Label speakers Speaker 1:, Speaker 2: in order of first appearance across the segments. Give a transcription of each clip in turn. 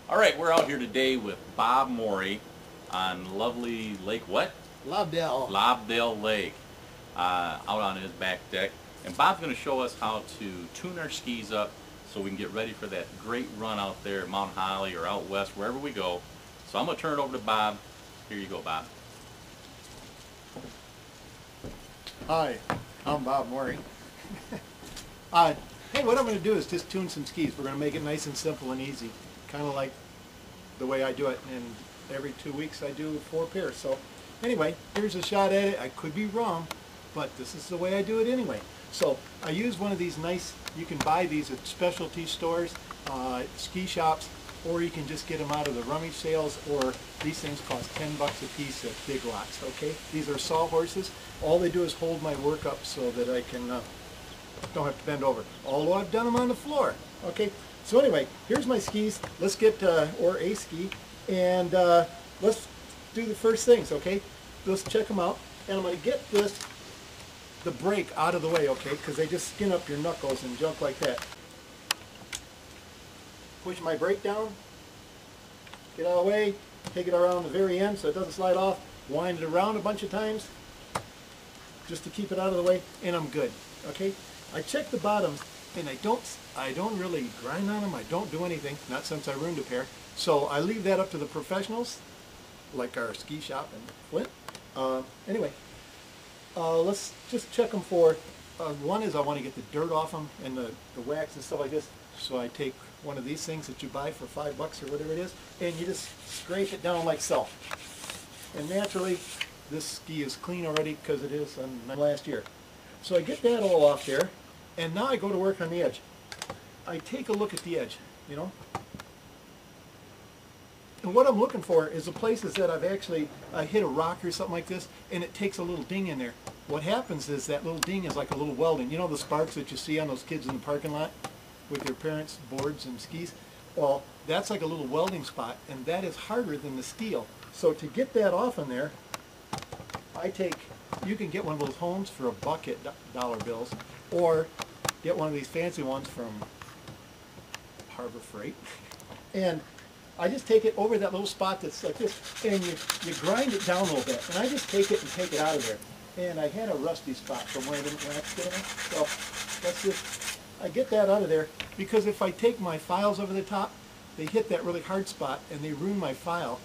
Speaker 1: All right, we're out here today with Bob Morey on lovely Lake what?
Speaker 2: Lobdell.
Speaker 1: Lobdell Lake, out on his back deck. And Bob's going to show us how to tune our skis up so we can get ready for that great run out there at Mount Holly or out west, wherever we go. So I'm going to turn it over to Bob. Here you go, Bob.
Speaker 2: Hi, I'm Bob Morey. Hey, what I'm going to do is just tune some skis. We're going to make it nice and simple and easy, kind of like the way I do it. And every 2 weeks I do 4 pairs. So anyway, here's a shot at it. I could be wrong, but this is the way I do it anyway. So I use one of these nice, you can buy these at specialty stores, ski shops, or you can just get them out of the rummage sales, or these things cost 10 bucks a piece at Big Lots, okay? These are sawhorses. All they do is hold my work up so that I can don't have to bend over. Although I've done them on the floor, okay? So anyway, here's my skis. Let's get, or a ski, and let's do the first things, okay? Let's check them out, and I'm gonna get the brake out of the way, okay? Because they just skin up your knuckles and junk like that. Push my brake down, get out of the way, take it around the very end so it doesn't slide off, wind it around a bunch of times just to keep it out of the way, and I'm good, okay? I check the bottoms, and I don't really grind on them. I don't do anything, not since I ruined a pair. So I leave that up to the professionals, like our ski shop in Flint. Anyway, let's just check them for, one is I want to get the dirt off them and the wax and stuff like this. So I take one of these things that you buy for 5 bucks or whatever it is, and you just scrape it down like so. And naturally, this ski is clean already because it is on last year. So I get that all off there, and now I go to work on the edge. I take a look at the edge, you know. And what I'm looking for is the places that I've actually hit a rock or something like this, and it takes a little ding in there. What happens is that little ding is like a little welding. You know the sparks that you see on those kids in the parking lot with their parents' boards and skis? Well, that's like a little welding spot, and that is harder than the steel. So to get that off in there, you can get one of those homes for $1 at dollar bills, or get one of these fancy ones from Harbor Freight. And I just take it over that little spot that's like this, and you grind it down a little bit. And I just take it and take it out of there. And I had a rusty spot from where I didn't wax it in. So that's just, I get that out of there, because if I take my files over the top, they hit that really hard spot and they ruin my file.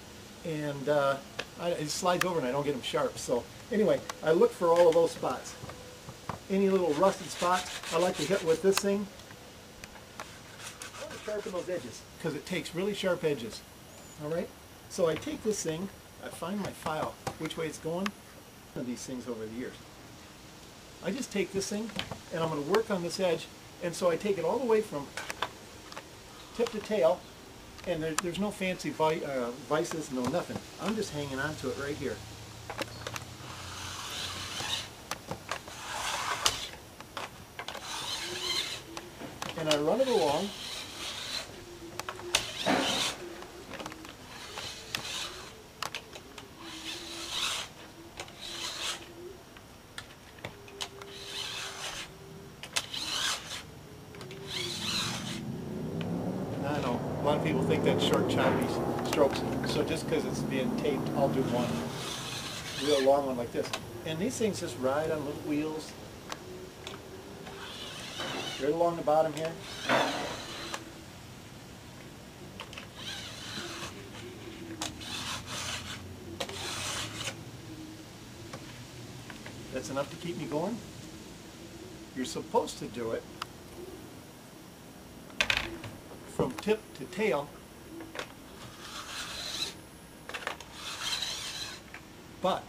Speaker 2: And it slides over and I don't get them sharp. So anyway, I look for all of those spots. Any little rusted spots, I like to hit with this thing. I want to sharpen those edges because it takes really sharp edges. All right? So I take this thing, I find my file, which way it's going, of these things over the years. I just take this thing and I'm going to work on this edge, and so I take it all the way from tip to tail. And there's no fancy vices, no nothing. I'm just hanging on to it right here. And I run it along. I know, a lot of people think that's short, choppy strokes. So just because it's being taped, I'll do one real long one like this. And these things just ride on little wheels. Right along the bottom here. That's enough to keep me going. You're supposed to do it from tip to tail, but